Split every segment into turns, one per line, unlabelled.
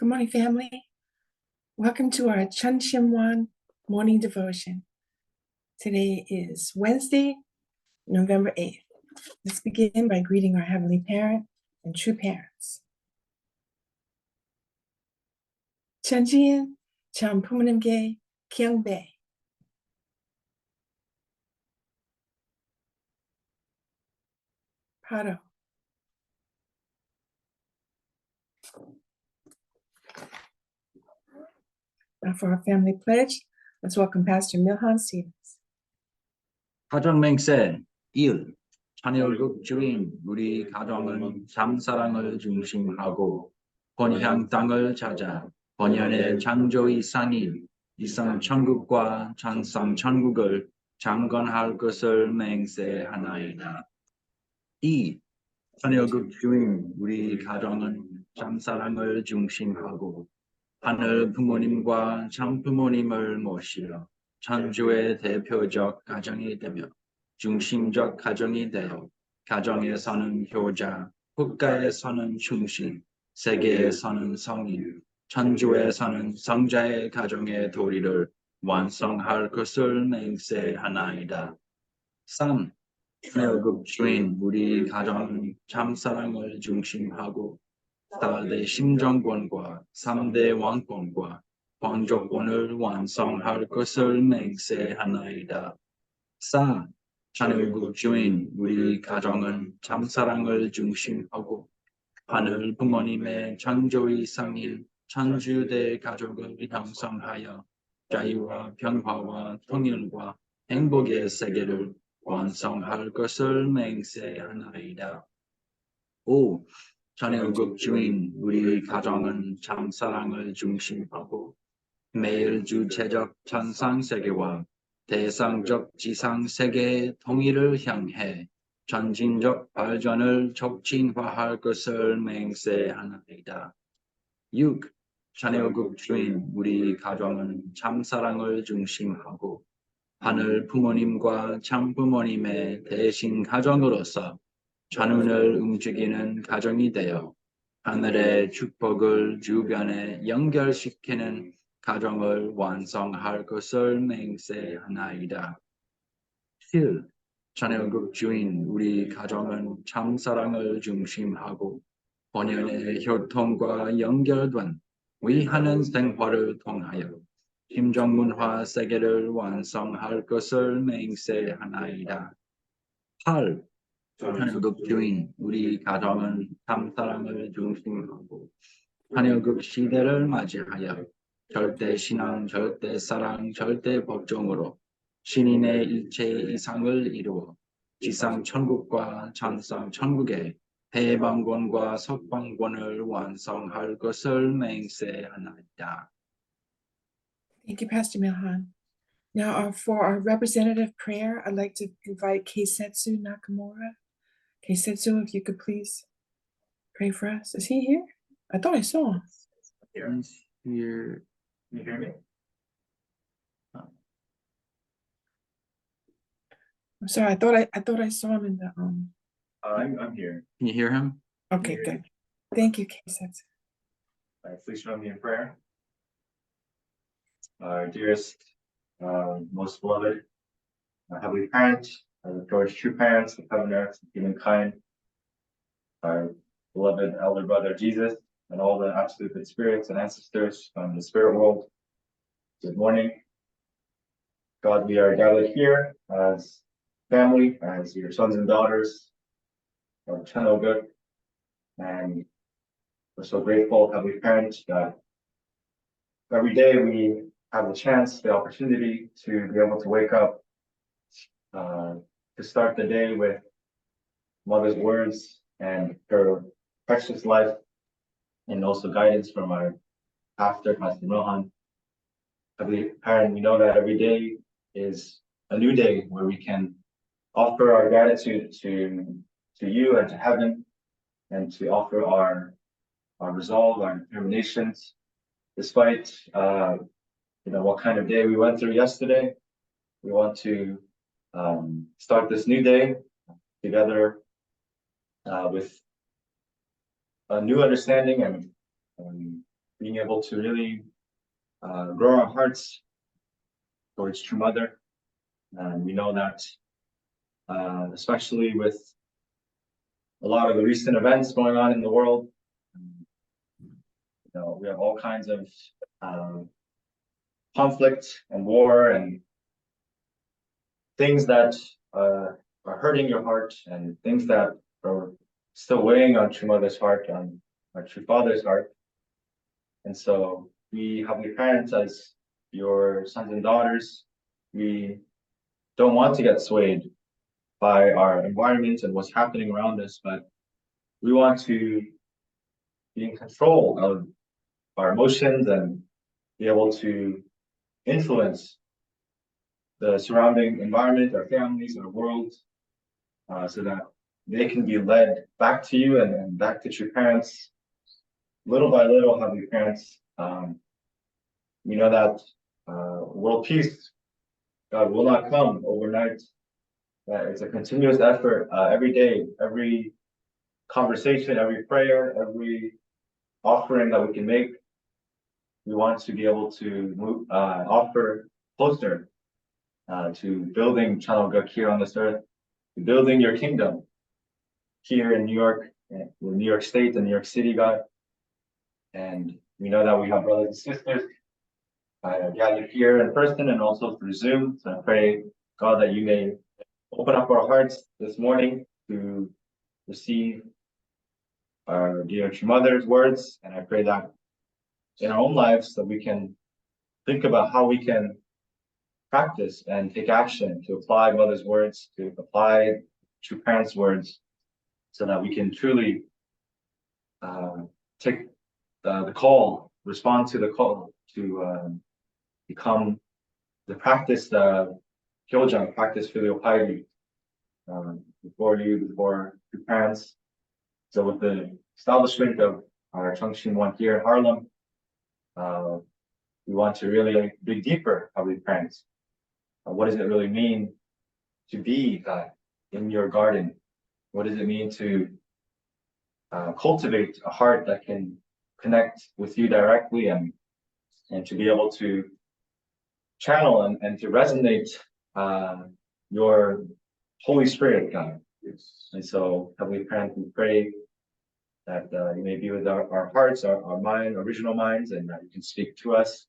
Good morning, family. Welcome to our Chun Shimwan Morning Devotion. Today is Wednesday, November 8th. Let's begin by greeting our Heavenly Parent and true parents. 천지인 참 부모님께 경배. 바로. Now for our family pledge, let's welcome Pastor Milhan Stevens.
가정맹세 1. 찬열국 주인 우리 가정은 참사랑을 중심하고 번향 땅을 찾아 번연의 창조의 상인 이상 천국과 천상 천국을 창건할 것을 맹세하나이다. 2. 찬열국 주인 우리 가정은 참사랑을 중심하고 하늘 부모님과 장부모님을 모시러 천주의 대표적 가정이 되며 중심적 가정이 되어 가정에서는 효자, 국가에서는 충신, 세계에서는 성인, 천주에서는 성자의 가정의 도리를 완성할 것을 맹세하나이다. 3. 천el국 주인 우리 가정은 참사랑을 중심하고 4대 심정권과 3대 왕권과皇족권을 완성할 것을 맹세하나이다. 4. 천el국 주인 우리 가정은 참사랑을 중심하고 하늘 부모님의 창조의 상인 천주대 가족을 형성하여 자유와 평화와 통일과 행복의 세계를 완성할 것을 맹세하나이다. 5. 천el국 주인 우리 가정은 참사랑을 중심하고 매일 주체적 천상세계와 대상적 지상세계의 통일을 향해 전진적 발전을 촉진화할 것을 맹세하나이다. 6. 천el국 주인 우리 가정은 참사랑을 중심하고 하늘 부모님과 장부모님의 대신 가정으로서 전운을 움직이는 가정이 되어 하늘의 축복을 주변에 연결시키는 가정을 완성할 것을 맹세하나이다. 7. 천el국 주인 우리 가정은 참사랑을 중심하고 본연의 혈통과 연결된 위하는 생활을 통하여 심정문화 세계를 완성할 것을 맹세하나이다. 8. 천el국 주인 우리 가정은 참사랑을 중심하고 천el국 시대를 맞이하여 절대 신앙, 절대 사랑, 절대 법정으로 신인의 일체 이상을 이루어 지상 천국과 천상 천국의 해방권과 석방권을 완성할 것을 맹세하나이다.
Thank you, Pastor Milhan. Now, for our representative prayer, I'd like to invite Keisetsu Nakamura. Keisetsu, if you could please pray for us. Is he here? I thought I saw him.
He's here.
Can you hear me?
I'm sorry. I thought I saw him in the
I'm here.
Can you hear him?
Okay, good. Thank you, Keisetsu.
Please join me in prayer. Our dearest, most beloved, Heavenly Parent, the George true parents of heaven and earth, humankind, our beloved elder brother Jesus, and all the absolute good spirits and ancestors from the spirit world. Good morning. God, we are gathered here as family, as your sons and daughters of Good, and we're so grateful, Heavenly Parent, that every day we have the chance, the opportunity to be able to wake up, to start the day with Mother's words and her precious life, and also guidance from our pastor, Pastor Milhan. Heavenly Parent, we know that every day is a new day where we can offer our gratitude to you and to heaven, and to offer our resolve, our determinations, despite what kind of day we went through yesterday. We want to start this new day together with a new understanding and being being able to really grow our hearts towards True Mother. And we know that, especially with a lot of the recent events going on in the world, we have all kinds of conflict and war and things that are hurting your heart and things that are still weighing on True Mother's heart, on our True Father's heart. And so we, Heavenly Parents, as your sons and daughters, we don't want to get swayed by our environment and what's happening around us, but we want to be in control of our emotions and be able to influence the surrounding environment, our families, our world, so that they can be led back to you and back to True Parents, little by little. Heavenly Parents, we know that world peace, God, will not come overnight. That it's a continuous effort, every day, every conversation, every prayer, every offering that we can make. We want to be able to move, offer closer to building Chanoguk here on this earth, to building your kingdom here in New York, New York State and New York City, God. And we know that we have brothers and sisters gathered here in person and also through Zoom. So I pray, God, that you may open up our hearts this morning to receive our dear True Mother's words. And I pray that in our own lives that we can think about how we can practice and take action to apply Mother's words, to apply True Parents' words, so that we can truly take the call, respond to the call to become the practice, Kyojang, practice filial piety before you, before True Parents. So with the establishment of our Cheongshin One here in Harlem, we want to really dig deeper, Heavenly Parents. What does it really mean to be God in your garden? What does it mean to cultivate a heart that can connect with you directly and to be able to channel and to resonate your Holy Spirit, God? And so, Heavenly Parent, we pray that you may be with our hearts, our mind, original minds, and that you can speak to us,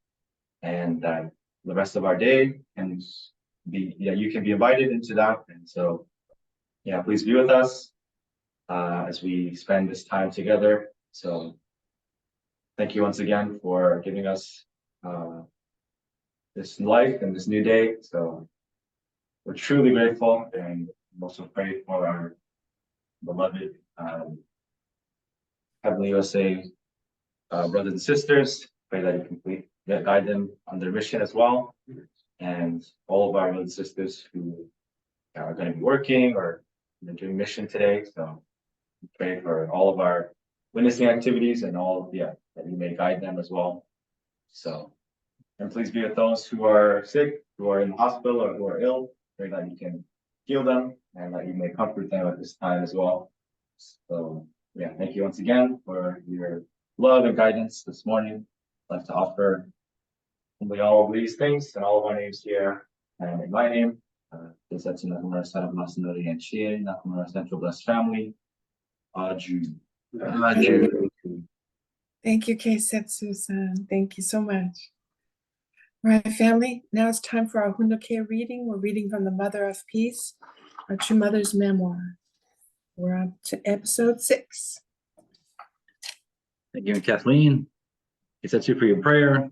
and that the rest of our day can be, you can be invited into that. And so, please be with us as we spend this time together. So thank you once again for giving us this life and this new day. So we're truly grateful, and also pray for our beloved Heavenly USA brothers and sisters. Pray that you can guide them on their mission as well. And all of our brothers and sisters who are going to be working or doing mission today. So we pray for all of our witnessing activities and all, that you may guide them as well. So, and please be with those who are sick, who are in the hospital, or who are ill. Pray that you can heal them and that you may comfort them at this time as well. So, thank you once again for your love and guidance this morning. I'd like to offer humbly all of these things and all of our names here, and in my name, Keisetsu Nakamura, son of Masanori and Chie, Nakamura Central Blessed Family, Aju.
Thank you, Keisetsu-san. Thank you so much. All right, family, now it's time for our Hundoke reading. We're reading from the Mother of Peace, our True Mother's memoir. We're up to episode 6.
Thank you, Kathleen. Keisetsu for your prayer.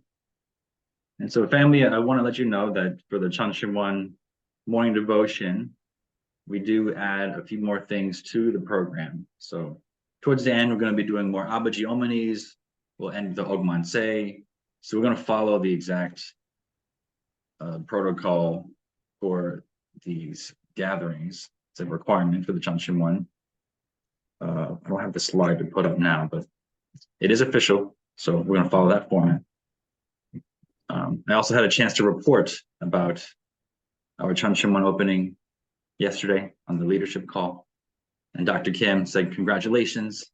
And so, family, I want to let you know that for the Cheongshin One Morning Devotion, we do add a few more things to the program. So towards the end, we're going to be doing more Abaji Omanis. We'll end the Ogmansei. So we're going to follow the exact protocol for these gatherings. It's a requirement for the Cheongshin One. I don't have the slide to put up now, but it is official. So we're going to follow that format. I also had a chance to report about our Cheongshin One opening yesterday on the leadership call. And Dr. Kim said, congratulations.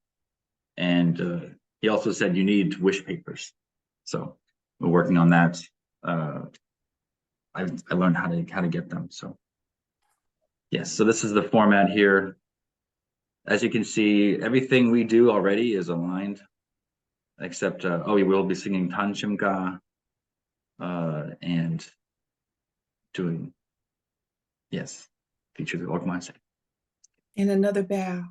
And he also said, you need wish papers. So we're working on that. I learned how to get them. So yes, so this is the format here. As you can see, everything we do already is aligned, except we will be singing Tanchimka and doing feature the Orkmanse.
And another bow.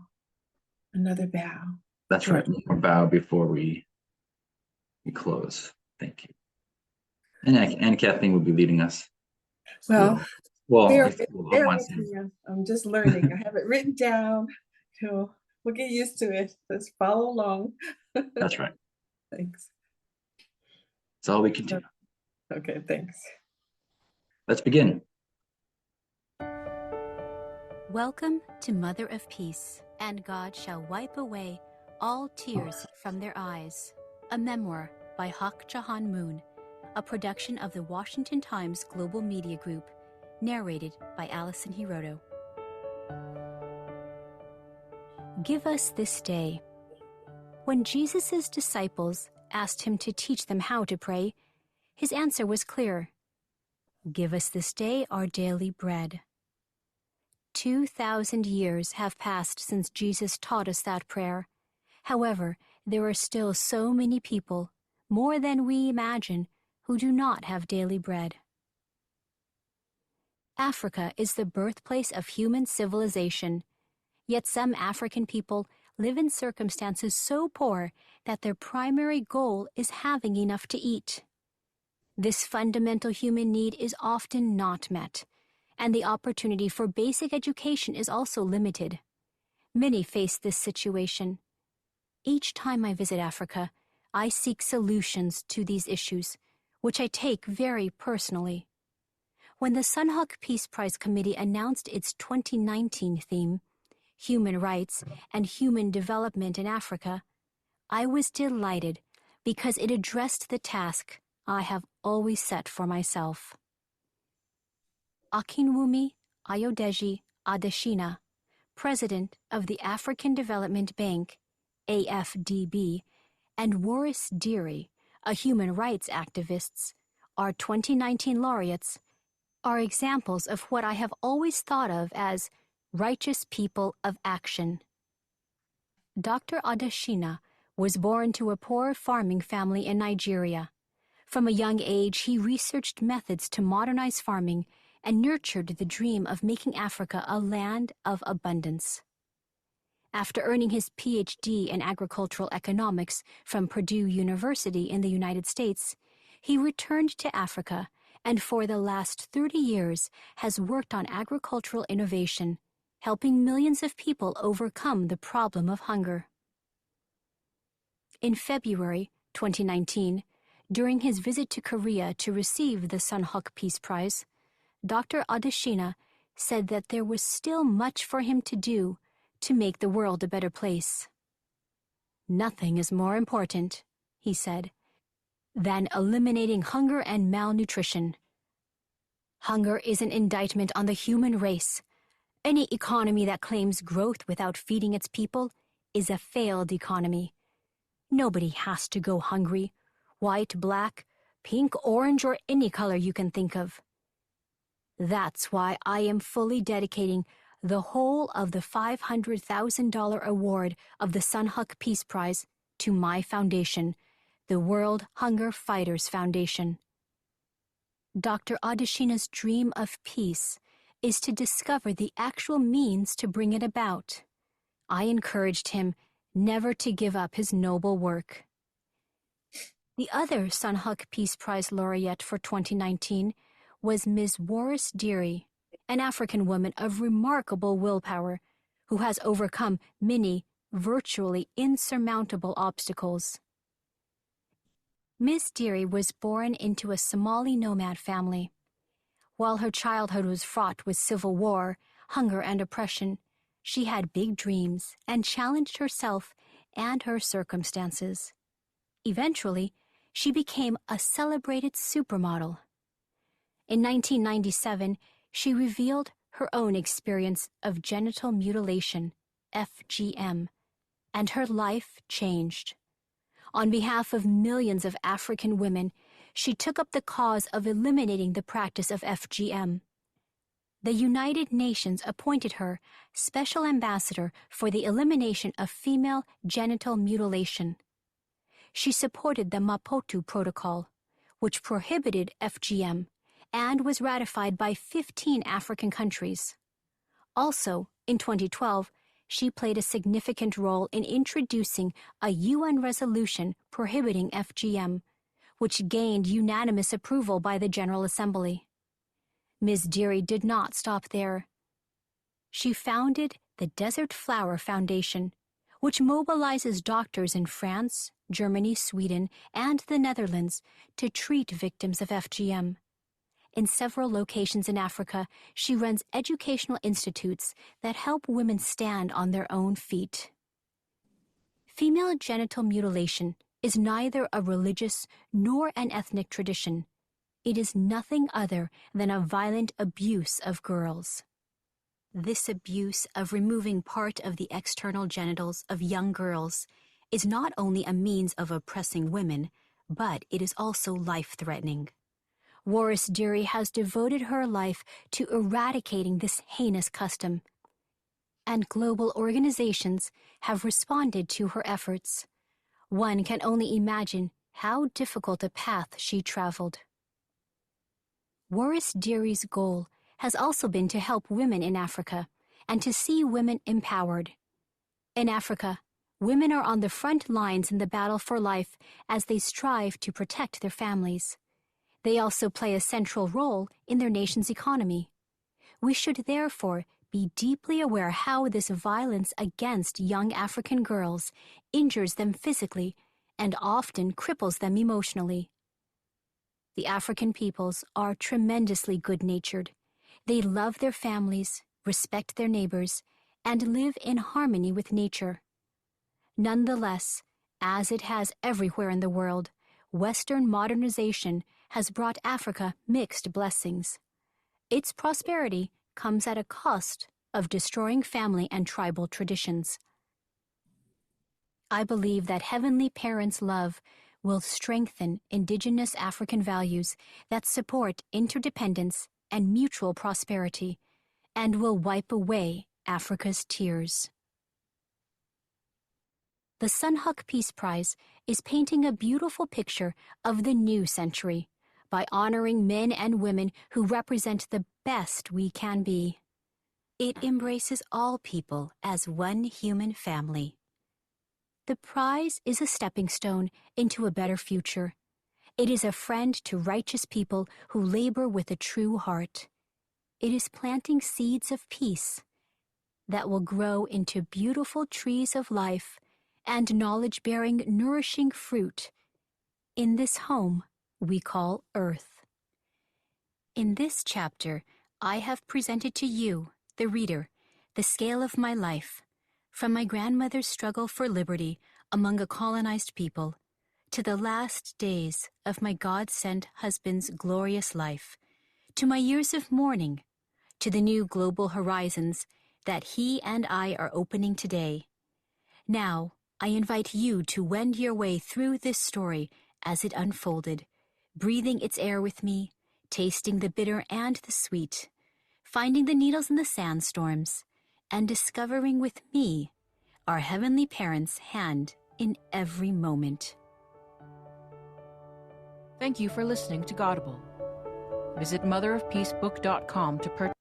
Another bow.
That's right. One more bow before we close. Thank you. And Kathleen will be leading us.
Well,
Well,
bear with me. I'm just learning. I have it written down. We'll get used to it. Let's follow along.
That's right.
Thanks.
That's all we can do.
Okay, thanks.
Let's begin.
Welcome to Mother of Peace, and God shall wipe away all tears from their eyes. A memoir by Hak Jahan Moon, a production of the Washington Times Global Media Group, narrated by Allison Hiroto. Give us this day. When Jesus' disciples asked him to teach them how to pray, his answer was clear. Give us this day our daily bread. 2,000 years have passed since Jesus taught us that prayer. However, there are still so many people, more than we imagine, who do not have daily bread. Africa is the birthplace of human civilization, yet some African people live in circumstances so poor that their primary goal is having enough to eat. This fundamental human need is often not met, and the opportunity for basic education is also limited. Many face this situation. Each time I visit Africa, I seek solutions to these issues, which I take very personally. When the Sunhawk Peace Prize Committee announced its 2019 theme, Human Rights and Human Development in Africa, I was delighted because it addressed the task I have always set for myself. Akinwumi Ayodeji Adesina, President of the African Development Bank, AFDB, and Waris Dirie, a human rights activist, our 2019 laureates, are examples of what I have always thought of as righteous people of action. Dr. Adesina was born to a poor farming family in Nigeria. From a young age, he researched methods to modernize farming and nurtured the dream of making Africa a land of abundance. After earning his PhD in agricultural economics from Purdue University in the United States, he returned to Africa and for the last 30 years has worked on agricultural innovation, helping millions of people overcome the problem of hunger. In February 2019, during his visit to Korea to receive the Sunhawk Peace Prize, Dr. Adesina said that there was still much for him to do to make the world a better place. Nothing is more important, he said, than eliminating hunger and malnutrition. Hunger is an indictment on the human race. Any economy that claims growth without feeding its people is a failed economy. Nobody has to go hungry, white, black, pink, orange, or any color you can think of. That's why I am fully dedicating the whole of the $500,000 award of the Sunhawk Peace Prize to my foundation, the World Hunger Fighters Foundation. Dr. Adesina's dream of peace is to discover the actual means to bring it about. I encouraged him never to give up his noble work. The other Sunhawk Peace Prize laureate for 2019 was Ms. Waris Dirie, an African woman of remarkable willpower who has overcome many virtually insurmountable obstacles. Ms. Dirie was born into a Somali nomad family. While her childhood was fraught with civil war, hunger, and oppression, she had big dreams and challenged herself and her circumstances. Eventually, she became a celebrated supermodel. In 1997, she revealed her own experience of genital mutilation, FGM, and her life changed. On behalf of millions of African women, she took up the cause of eliminating the practice of FGM. The United Nations appointed her Special Ambassador for the Elimination of Female Genital Mutilation. She supported the Maputo Protocol, which prohibited FGM and was ratified by 15 African countries. Also, in 2012, she played a significant role in introducing a UN resolution prohibiting FGM, which gained unanimous approval by the General Assembly. Ms. Deary did not stop there. She founded the Desert Flower Foundation, which mobilizes doctors in France, Germany, Sweden, and the Netherlands to treat victims of FGM. In several locations in Africa, she runs educational institutes that help women stand on their own feet. Female genital mutilation is neither a religious nor an ethnic tradition. It is nothing other than a violent abuse of girls. This abuse of removing part of the external genitals of young girls is not only a means of oppressing women, but it is also life-threatening. Waris Dirie has devoted her life to eradicating this heinous custom, and global organizations have responded to her efforts. One can only imagine how difficult a path she traveled. Waris Dirie's goal has also been to help women in Africa and to see women empowered. In Africa, women are on the front lines in the battle for life as they strive to protect their families. They also play a central role in their nation's economy. We should therefore be deeply aware how this violence against young African girls injures them physically and often cripples them emotionally. The African peoples are tremendously good-natured. They love their families, respect their neighbors, and live in harmony with nature. Nonetheless, as it has everywhere in the world, Western modernization has brought Africa mixed blessings. Its prosperity comes at a cost of destroying family and tribal traditions. I believe that Heavenly Parents' love will strengthen indigenous African values that support interdependence and mutual prosperity, and will wipe away Africa's tears. The Sunhawk Peace Prize is painting a beautiful picture of the new century by honoring men and women who represent the best we can be. It embraces all people as one human family. The prize is a stepping stone into a better future. It is a friend to righteous people who labor with a true heart. It is planting seeds of peace that will grow into beautiful trees of life and knowledge-bearing, nourishing fruit in this home we call Earth. In this chapter, I have presented to you, the reader, the scale of my life, from my grandmother's struggle for liberty among a colonized people to the last days of my God-sent husband's glorious life, to my years of mourning, to the new global horizons that he and I are opening today. Now, I invite you to wend your way through this story as it unfolded, breathing its air with me, tasting the bitter and the sweet, finding the needles in the sandstorms, and discovering with me our Heavenly Parents' hand in every moment.
Thank you for listening to Godable. Visit motherofpeacebook.com to purchase.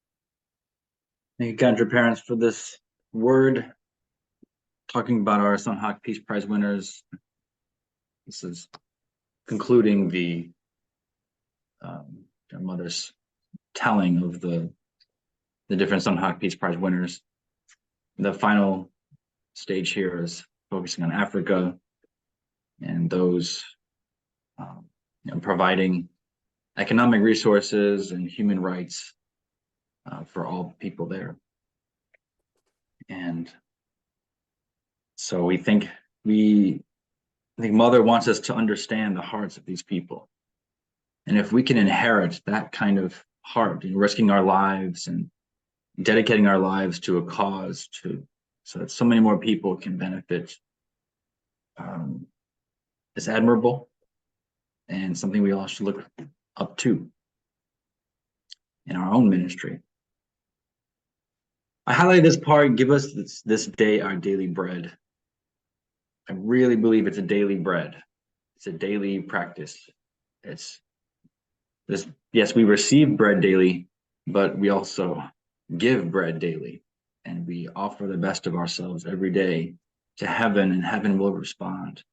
Thank you, Country Parents, for this word, talking about our Sunhawk Peace Prize winners. This is concluding the mother's telling of the different Sunhawk Peace Prize winners. The final stage here is focusing on Africa and those providing economic resources and human rights for all people there. And so I think Mother wants us to understand the hearts of these people. And if we can inherit that kind of heart, risking our lives and dedicating our lives to a cause so that so many more people can benefit is admirable and something we all should look up to in our own ministry. I highlight this part, give us this day our daily bread. I really believe it's a daily bread. It's a daily practice. It's this, yes, we receive bread daily, but we also give bread daily. And we offer the best of ourselves every day to heaven, and heaven will respond.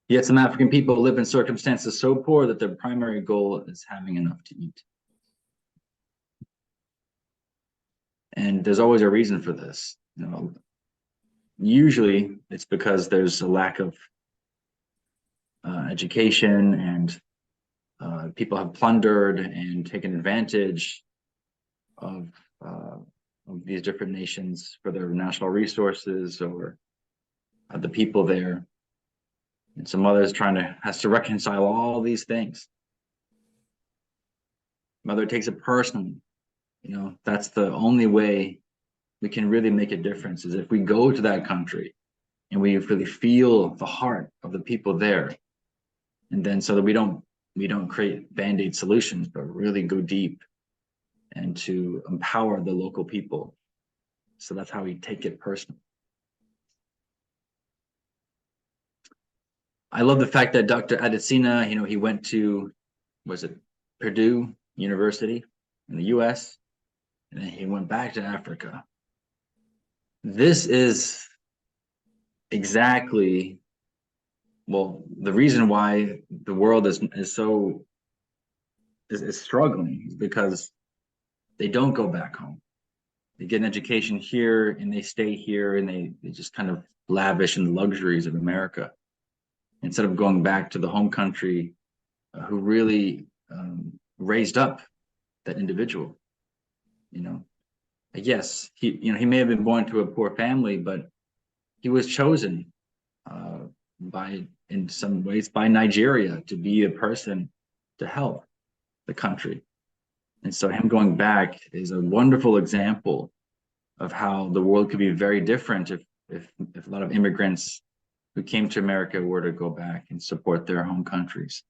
Yet some African people live in circumstances so poor that their primary goal is having enough to eat. And there's always a reason for this. You know, usually it's because there's a lack of education, and people have plundered and taken advantage of these different nations for their national resources or the people there. And some mother's has to reconcile all these things. Mother takes it personally. You know, that's the only way we can really make a difference, is if we go to that country and we really feel the heart of the people there. And then so that we don't create band-aid solutions, but really go deep and to empower the local people. So that's how we take it personal. I love the fact that Dr. Adesina, you know, he went to, was it Purdue University in the US, and then he went back to Africa. This is exactly, well, the reason why the world is struggling is because they don't go back home. They get an education here and they stay here, and they just kind of lavish in the luxuries of America instead of going back to the home country who really raised up that individual. You know, yes, he may have been born to a poor family, but he was chosen in some ways by Nigeria to be a person to help the country. And so him going back is a wonderful example of how the world could be very different if a lot of immigrants who came to America were to go back and support their home countries.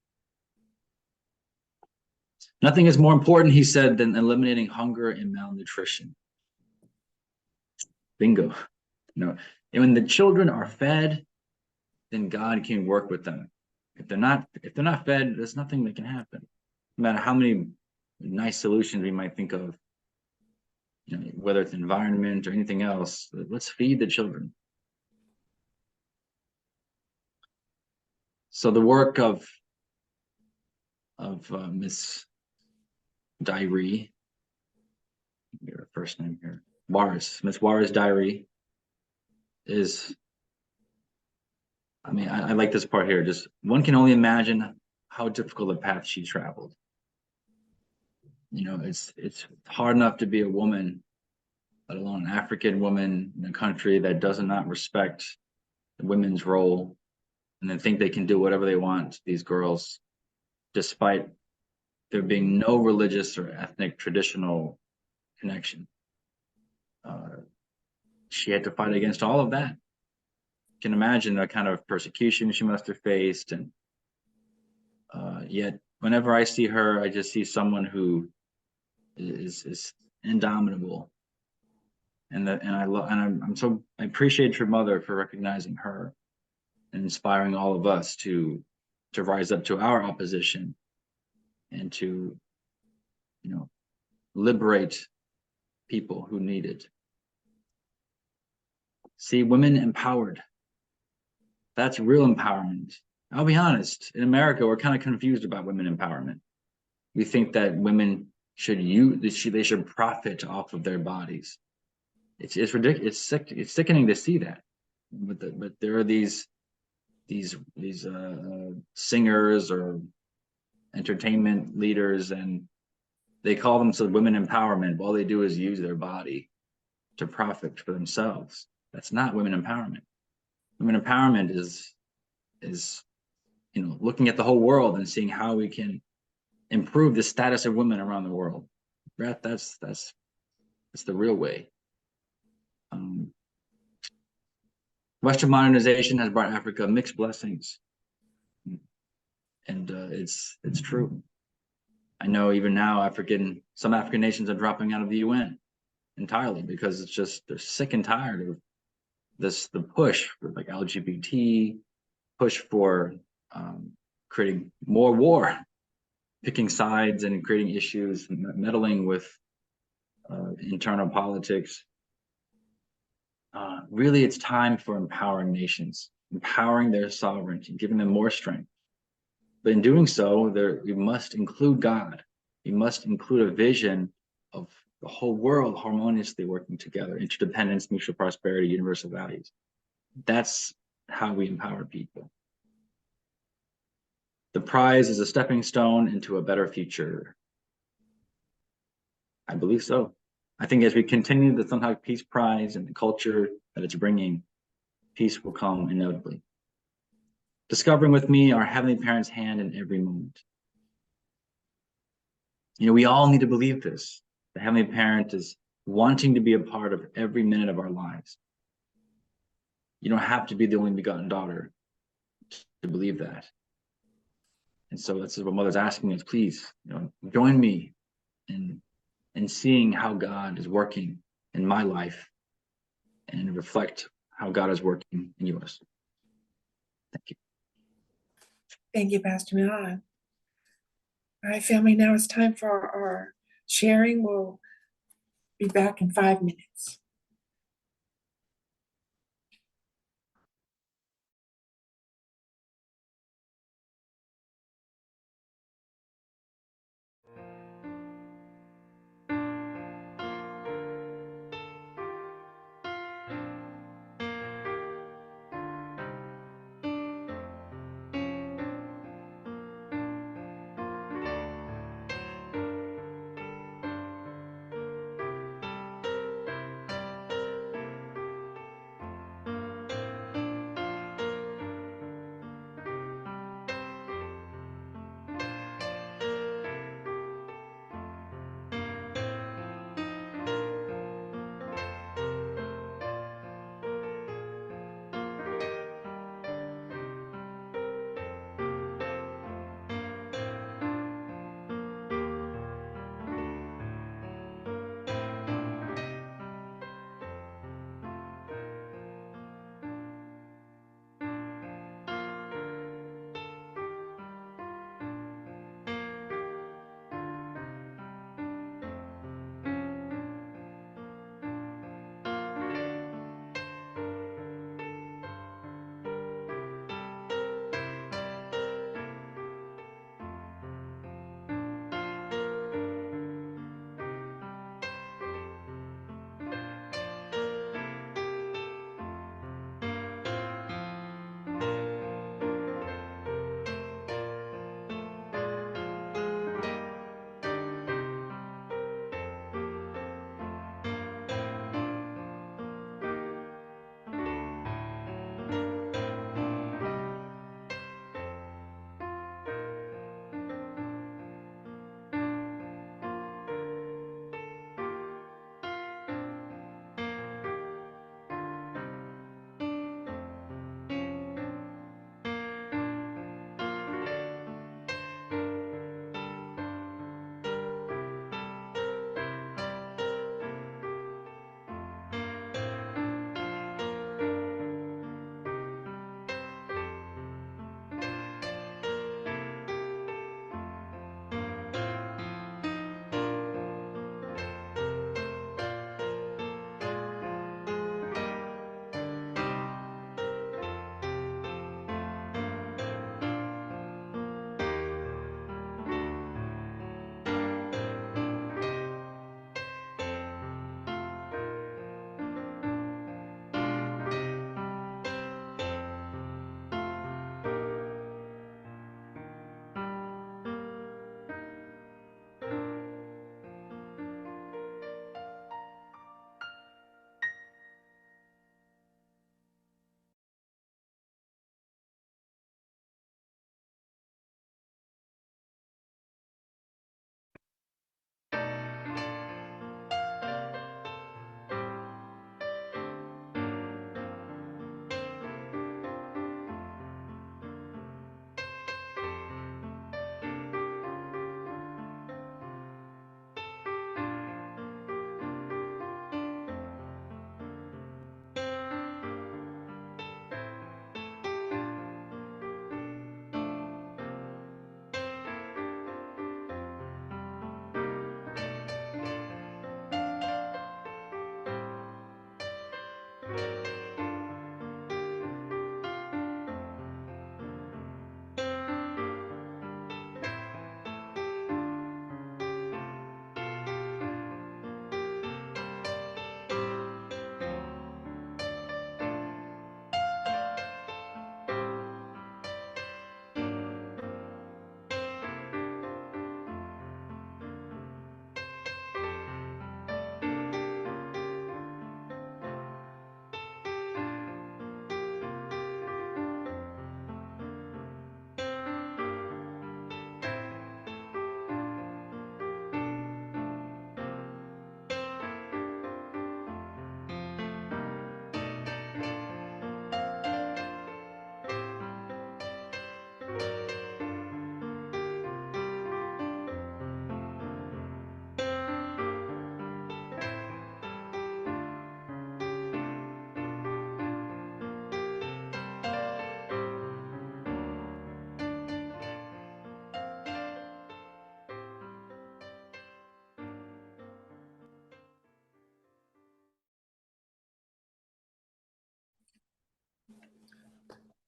Nothing is more important, he said, than eliminating hunger and malnutrition. Bingo. You know, and when the children are fed, then God can work with them. If they're not fed, there's nothing that can happen. No matter how many nice solutions we might think of, you know, whether it's environment or anything else, let's feed the children. So the work of Miss Diary, her first name here, Miss Waris Diary, is, I mean, I like this part here. Just one can only imagine how difficult a path she traveled. You know, it's hard enough to be a woman, let alone an African woman in a country that does not respect the women's role, and then think they can do whatever they want to these girls, despite there being no religious or ethnic traditional connection. She had to fight against all of that. You can imagine the kind of persecution she must have faced, and yet whenever I see her, I just see someone who is indomitable, and I appreciate your mother for recognizing her and inspiring all of us to rise up to our opposition and to, you know, liberate people who need it. See, women empowered. That's real empowerment. I'll be honest, in America, we're kind of confused about women empowerment. We think that women they should profit off of their bodies. It's ridiculous. It's sickening to see that. But there are these singers or entertainment leaders, and they call themselves women empowerment. All they do is use their body to profit for themselves. That's not women empowerment. Women empowerment is you know, looking at the whole world and seeing how we can improve the status of women around the world. That's the real way. Western modernization has brought Africa mixed blessings. And it's true. I know even now some African nations are dropping out of the UN entirely because it's just, they're sick and tired of the push for like LGBT, push for creating more war, picking sides and creating issues, meddling with internal politics. Really, it's time for empowering nations, empowering their sovereignty, giving them more strength. But in doing so, we must include God. We must include a vision of the whole world harmoniously working together, interdependence, mutual prosperity, universal values. That's how we empower people. The prize is a stepping stone into a better future. I believe so. I think as we continue the Sunhawk Peace Prize and the culture that it's bringing, peace will come inevitably. Discovering with me our Heavenly Parent's hand in every moment. We all need to believe this. The Heavenly Parent is wanting to be a part of every minute of our lives. You don't have to be the only begotten daughter to believe that. And so this is what Mother's asking us, please, join me in seeing how God is working in my life and reflect how God is working in yours. Thank you.
Thank you, Pastor Milan. All right, family, now it's time for our sharing. We'll be back in 5 minutes.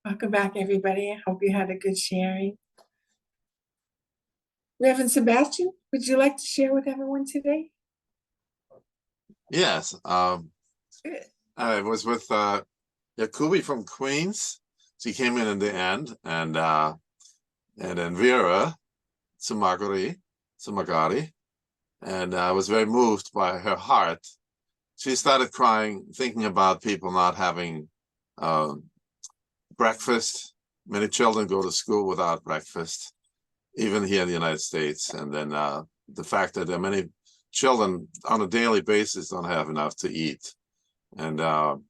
Welcome back, everybody. I hope you had a good sharing. Reverend Sebastian, would you like to share with everyone today?
Yes. I was with Yakubi from Queens. She came in the end, and then Vera Sumagari, and I was very moved by her heart. She started crying, thinking about people not having breakfast. Many children go to school without breakfast, even here in the United States. And then the fact that there are many children on a daily basis don't have enough to eat. And the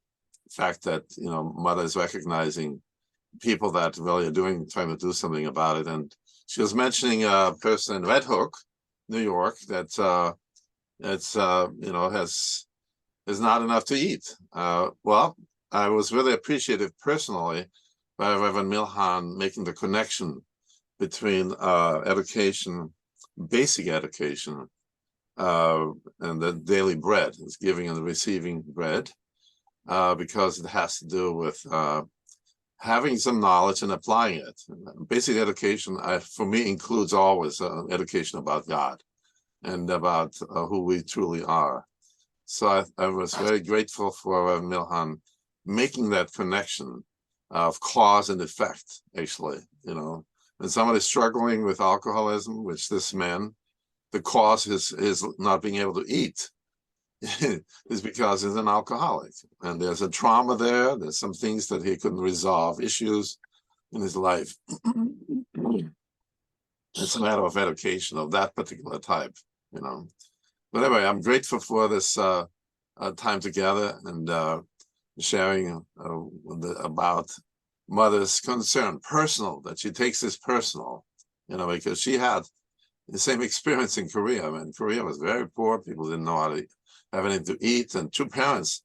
fact that, mother is recognizing people that really are trying to do something about it. And she was mentioning a person in Red Hook, New York, that has not enough to eat. Well, I was really appreciative personally by Reverend Milhan making the connection between education, basic education, and the daily bread, is giving and receiving bread, because it has to do with having some knowledge and applying it. Basic education, for me, includes always education about God and about who we truly are. So I was very grateful for Milhan making that connection of cause and effect, actually. When somebody's struggling with alcoholism, which this man, the cause is not being able to eat, is because he's an alcoholic. And there's a trauma there. There's some things that he couldn't resolve, issues in his life. It's a matter of education of that particular type, But anyway, I'm grateful for this time together and sharing about mother's concern, personal, that she takes this personal, because she had the same experience in Korea. I mean, Korea was very poor. People didn't know how to have anything to eat. And two parents,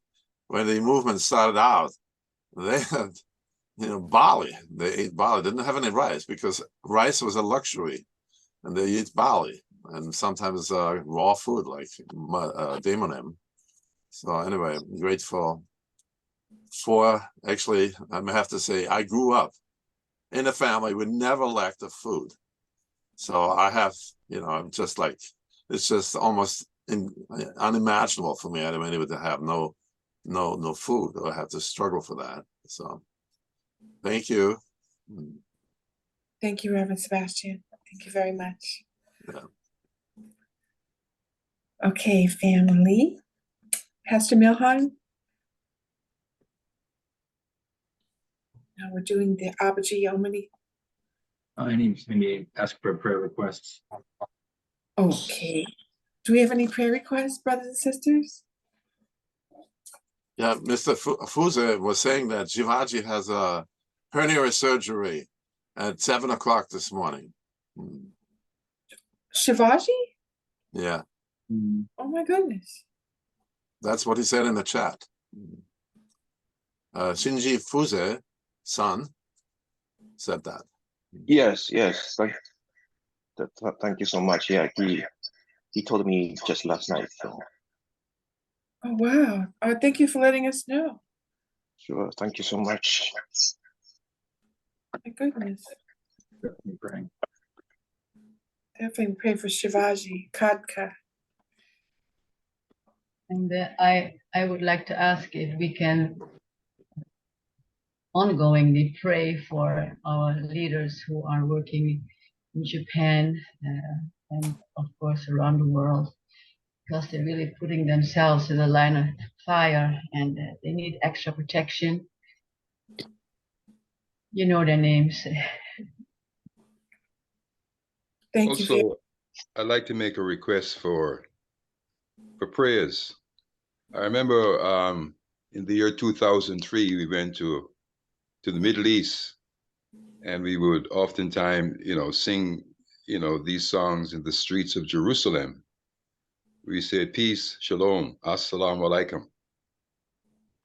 when the movement started out, they had, barley. They ate barley, didn't have any rice because rice was a luxury. And they eat barley and sometimes raw food like demonim. So anyway, I'm grateful for, actually, I have to say, I grew up in a family we never lacked of food. So I have, I'm just like, it's just almost unimaginable for me. I don't even to have no food, or I have to struggle for that. So thank you.
Thank you, Reverend Sebastian. Thank you very much.
Yeah.
Okay, family. Pastor Milhan. Now we're doing the Abaji Yomini.
I need to ask for prayer requests.
Okay. Do we have any prayer requests, brothers and sisters?
Yeah, Mr. Fuze was saying that Jivaji has a hernia surgery at 7 o'clock this morning.
Shivaji?
Yeah.
Oh my goodness.
That's what he said in the chat. Shinji Fuze, son, said that.
Yes. Thank you so much. Yeah, he told me just last night. So.
Oh wow. Thank you for letting us know.
Sure. Thank you so much.
My goodness.
Definitely praying.
Definitely pray for Shivaji, Kadka.
And I would like to ask if we can ongoingly pray for our leaders who are working in Japan and of course around the world, because they're really putting themselves in the line of fire and they need extra protection. You know their names.
Thank you.
Also, I'd like to make a request for prayers. I remember in the year 2003, we went to the Middle East, and we would oftentimes, sing, these songs in the streets of Jerusalem. We said, peace, shalom, assalamu alaikum.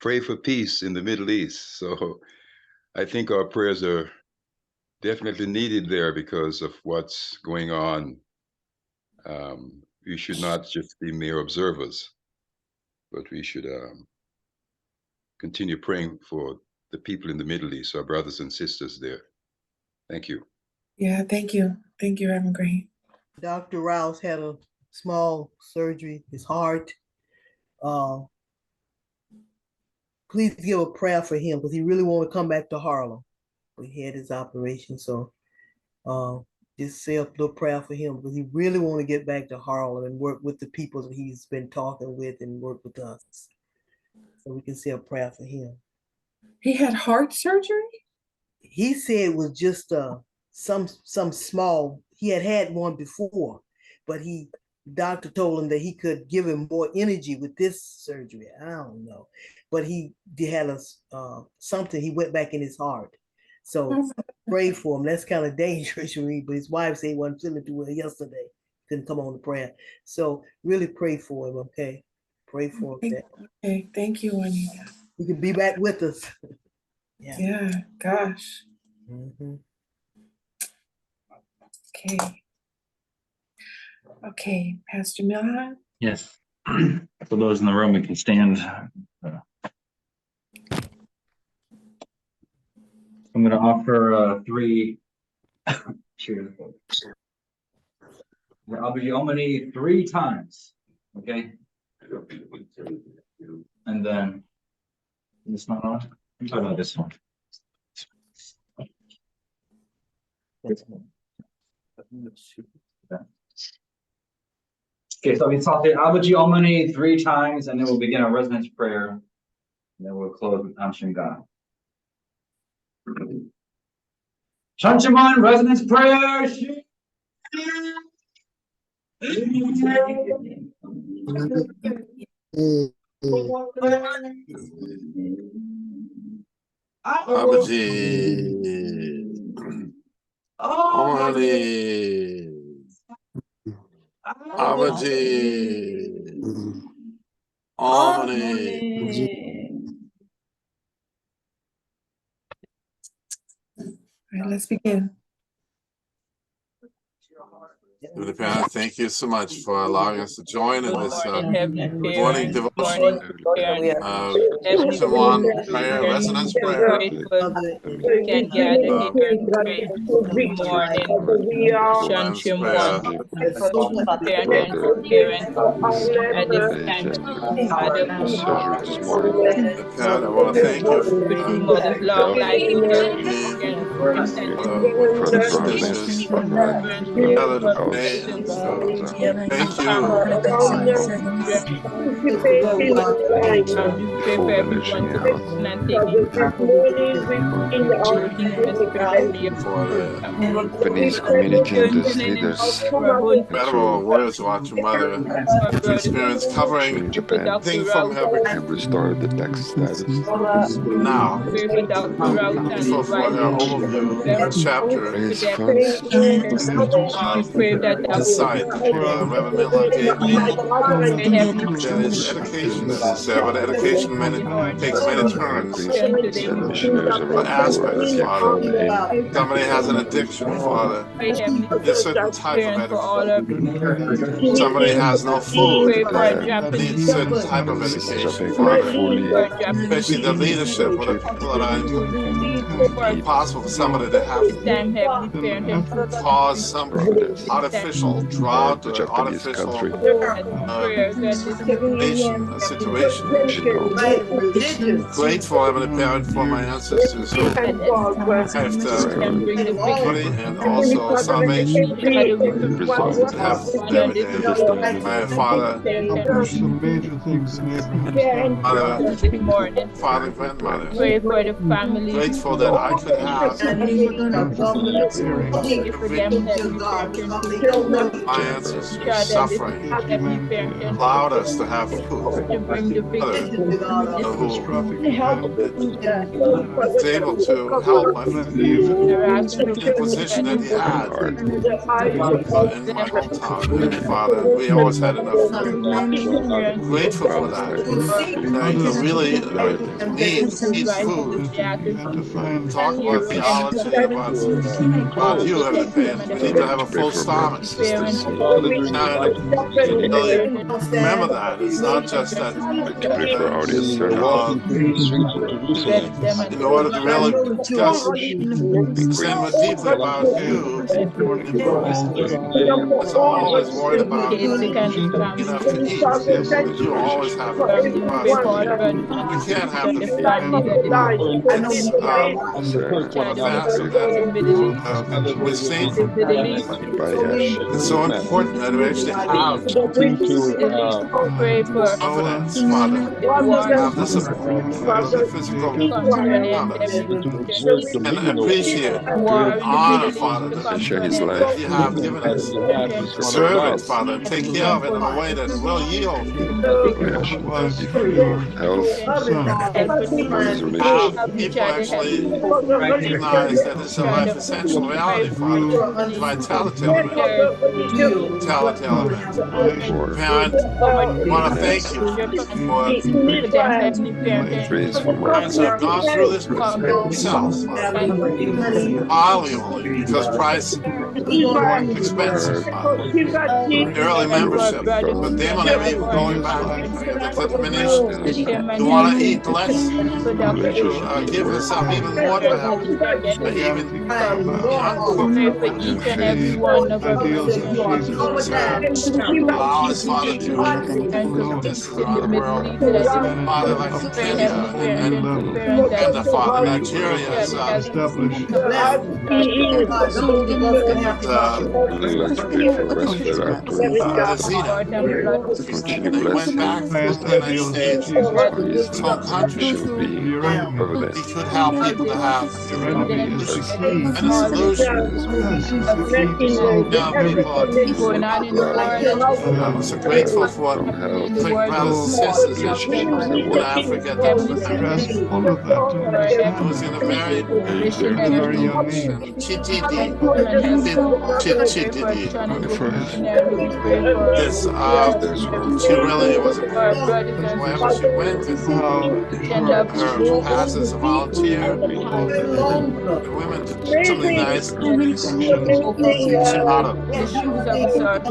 Pray for peace in the Middle East. So I think our prayers are definitely needed there because of what's going on. We should not just be mere observers, but we should continue praying for the people in the Middle East, our brothers and sisters there. Thank you.
Yeah, thank you. Thank you, Reverend Green.
Dr. Rouse had a small surgery, his heart. Please give a prayer for him because he really want to come back to Harlem. He had his operation, so just say a little prayer for him because he really want to get back to Harlem and work with the people that he's been talking with and work with us. So we can say a prayer for him.
He had heart surgery?
He said it was just some small. He had one before, but doctor told him that he could give him more energy with this surgery. I don't know, but he had something. He went back in his heart, so pray for him. That's kind of dangerous for me. But his wife said he wasn't feeling too well yesterday. Couldn't come on to prayer, so really pray for him. Okay, pray for him.
Okay, thank you, Juanita.
He can be back with us.
Yeah, gosh.
Mm-hmm.
Okay, Pastor Milhan?
Yes. For those in the room, we can stand. I'm going to offer 3 cheers. I'll be Omni 3 times. Okay. And then this not on? I'm talking about this one. Okay, so we talk the Abaji Omni 3 times, and then we'll begin our resonance prayer, and then we'll close with Anshin God. Shanchaman resonance prayer.
Abaji. Omni. Abaji. Omni.
All right, let's begin.
Heavenly Parent, thank you so much for allowing us to join in this morning devotion. Section 1 prayer, resonance prayer.
We can gather here and pray every morning. Shantim one. Parent and parent at this time. Father,
Parent, I want to thank you for
wishing mother's long life and health and
dishes. Thank you.
We pray for everyone to listen and taking working in the spirit of the
Japanese community and its leaders.
Incredible words about your mother. Experience covering thing from her
and restore the tax status.
now. For her overview chapter
Raise funds.
insight Reverend Milhan gave me. That is education that is there, but education takes many turns. Aspects, Father. Somebody has an addiction, Father. A certain type of education. Somebody has no food. Needs certain type of education, Father. Especially the leadership or the people that are impossible for somebody to have cause some artificial drought or artificial situation. Grateful, Heavenly Parent, for my ancestors who have victory and also salvation. Have every day. My Father, Father, grandmother. Grateful that I could have my ancestors suffering, allowed us to have food. Who is able to help my the position that he had in my hometown, Father. We always had enough food. Grateful for that. Really needs food. talk about theology, about you, Heavenly Parents. We need to have a full stomach. Now,
You need
really remember that. It's not just that
to pray for audience servants.
in order to really discuss, understand more deeply about you, it's always worried about enough to eat. But you always have it. We can't have the fast that we're seeing. It's so important that we actually have confidence, Father. Have this physical confidence and appreciate and honor, Father,
Share his
that
life.
you have given us. Serve it, Father, and take care of it in a way that will yield.
Health for his
Have
relationship.
people actually recognize that it's a life essential reality, Father. Vitality element. Vitality element.
For
Parent, want to thank
finance.
you for
Praise for more
parents who have
faith.
gone through this themselves, Father. Hardly only because price expensive,
Heard
Father. Early membership, but they will never even going back. The diminished.
and
You want to eat less?
relationship with
Give
work
yourself even more to help. Even young cook.
and faith.
Allow us, Father, to
Children.
this around the world. Father, like in Kenya and
Mm.
Uganda, Father, Nigeria is
I'd like to pray for respiratory system.
Zeta.
To continue
And he went
blessing
back
him
to the United States,
for his
his home country.
shall be
He
evident.
could help people to have
As
and a solution.
his wings
Young people are
fly
I'm so grateful for
from health
brothers and sisters
relationships at
in
work.
Africa that was in a very
And Jeremy,
TTD, TTD.
25.
This
If there's room,
she really was wherever she went, and her capacity as a volunteer,
we know that
the women did something nice.
it's
Teach them how to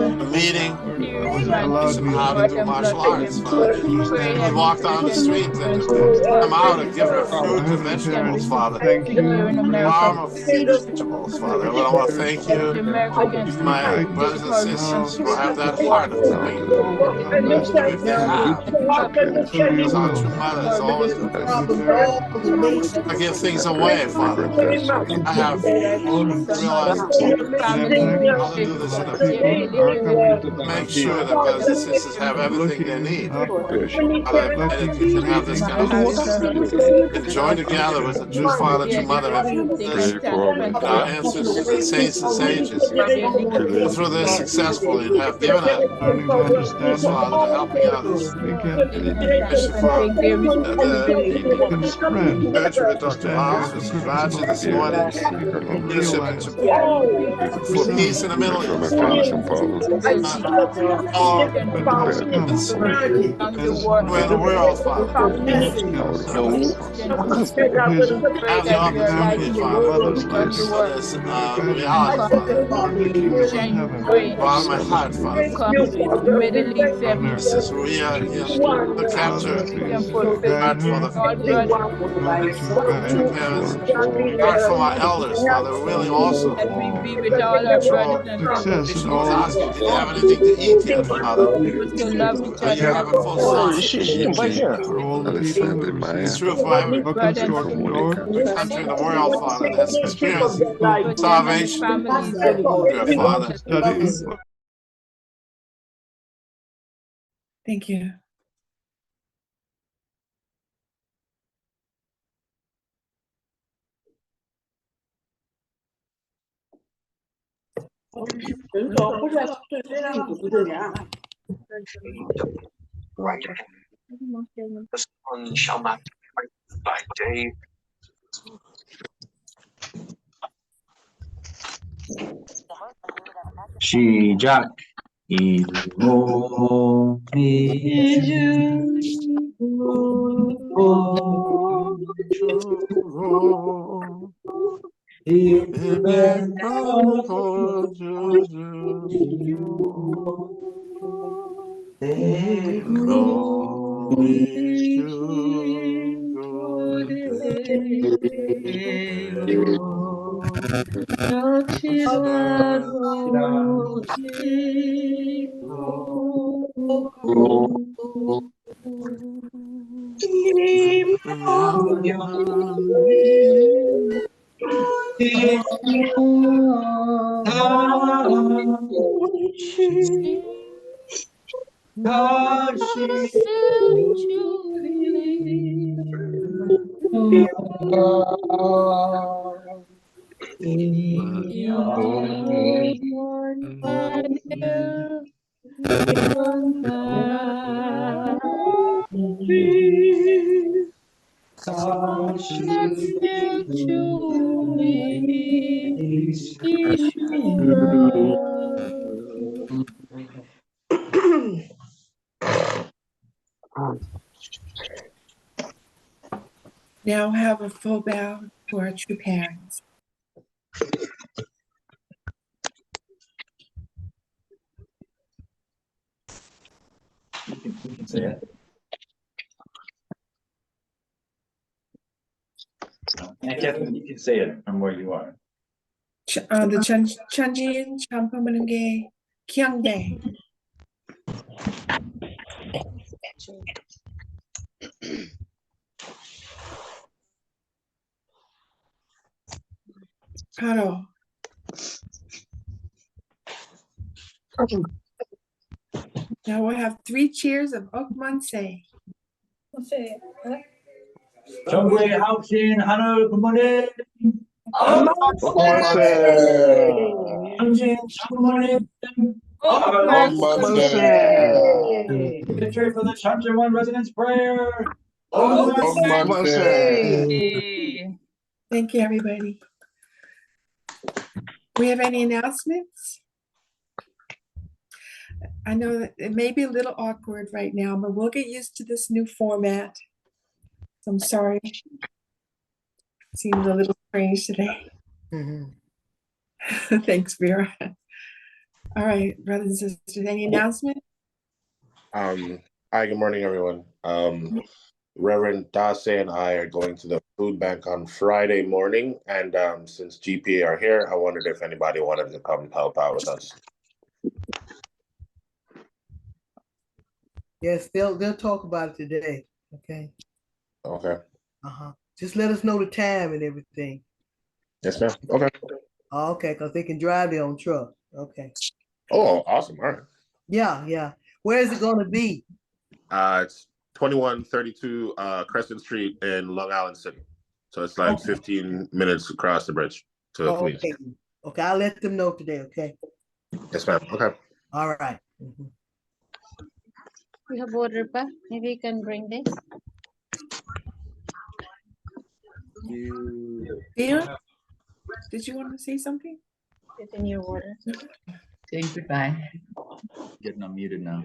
a meeting, teach them how to do martial arts. Father. They would walk down the street and come out and give her fruit and vegetables, Father. Farm of vegetables, Father. Well, I want to thank you for my brothers and sisters who have that heart of
now
giving.
the
If they have,
Etiquette
because our true mother is always going
has
to give things
I pray
away,
for
Father.
Reverend Pastor
I have realized how to do this in a make sure that brothers and sisters have everything they need.
Persian.
Father, and that we can have this kind of and join together with the true father, true mother, have this
Pray for all
and our
mental
ancestors and saints and sages go through this
related
successfully and have given up this father to helping others,
needs,
especially for the
needs,
church with Dr. House, with Raja this
dear
morning,
Columbus.
leadership in for peace in the Middle
Pray for my
East.
father, São Paulo,
All
Japan,
it's where in the world, Father.
out of
No, have the opportunity, Father,
yes,
for this reality, Father. Out of my
Son,
heart, Father. This is real,
Minister,
the capture heart for the true parents,
for
heart for my elders, Father. Really also. Control. Bishop was asking, did you have anything to eat yet, Father? Are you having full stomach?
Nikki, Alessandra,
It's
Maya,
true for every
for Monica.
country in the world, Father, that's experienced salvation. Dear Father,
Thank you.
The sun shall not by day.
She Jack.
Now have a full bow to our true parents.
You can say it. And Catherine, you can say it from where you are.
The Chunjin Champamanenge Kyungdae. Paro. Now we'll have 3 cheers of Okmanse.
정부의 하우신 하늘 부모님.
Okmanse.
당신 부모님.
Okmanse.
Victory for the Chapter 1 Residence Prayer.
Okmanse.
Thank you, everybody. We have any announcements? I know that it may be a little awkward right now, but we'll get used to this new format. So I'm sorry. Seems a little strange today. Thanks, Vera. All right, brothers and sisters, any announcements?
Hi, good morning, everyone. Reverend Dase and I are going to the food bank on Friday morning, and since GPA are here, I wondered if anybody wanted to come help out with us.
Yes, they'll talk about it today. Okay.
Okay.
Just let us know the time and everything.
Yes, ma'am. Okay.
Okay, because they can drive their own truck. Okay.
Oh, awesome. All right.
Yeah. Where is it going to be?
It's 2132 Crescent Street in Long Island City. So it's like 15 minutes across the bridge to Queens.
Okay, I'll let them know today, okay?
Yes, ma'am. Okay.
All right.
We have water, pa. Maybe you can bring this.
Dina, did you want to say something?
It's in your water.
Saying goodbye.
Getting unmuted now.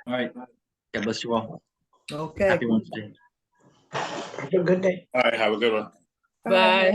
All right. God bless you all.
Okay.
Happy Wednesday.
Have a good day.
All right. Have a good one.
Bye.